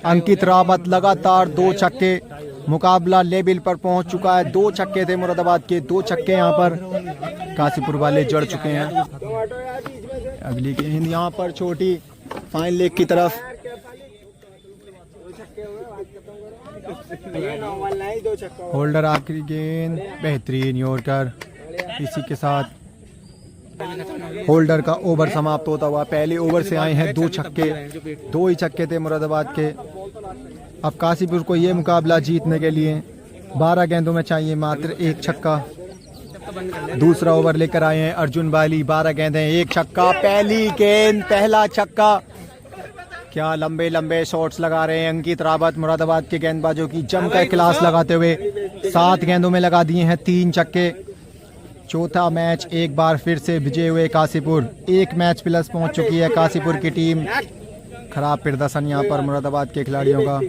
अंकित रावत लगातार 2 छक्के, मुकाबला लेवल पर पहुंच चुका है। 2 छक्के थे मुरादाबाद के, 2 छक्के यहाँ पर काशीपुर वाले जड़ चुके हैं। अगली गेंद यहाँ पर छोटी, फाइन लेग की तरफ। होल्डर आखिरी गेंद, बेहतरीन यॉर्कर। इसी के साथ होल्डर का ओवर समाप्त होता हुआ। पहले ओवर से आए हैं 2 छक्के, 2 ही छक्के थे मुरादाबाद के। अब काशीपुर को ये मुकाबला जीतने के लिए 12 गेंदों में चाहिए मात्र 1 छक्का। दूसरा ओवर लेकर आए हैं अर्जुन बाली। 12 गेंदें, 1 छक्का। पहली गेंद, पहला छक्का। क्या लंबे लंबे शॉट्स लगा रहे हैं अंकित रावत, मुरादाबाद के गेंदबाजों की जमकर क्लास लगाते हुए। 7 गेंदों में लगा दिए हैं 3 छक्के। चौथा मैच एक बार फिर से विजय हुए काशीपुर। 1 मैच प्लस पहुंच चुकी है काशीपुर की टीम। खराब प्रदर्शन यहाँ पर मुरादाबाद के खिलाड़ियों का।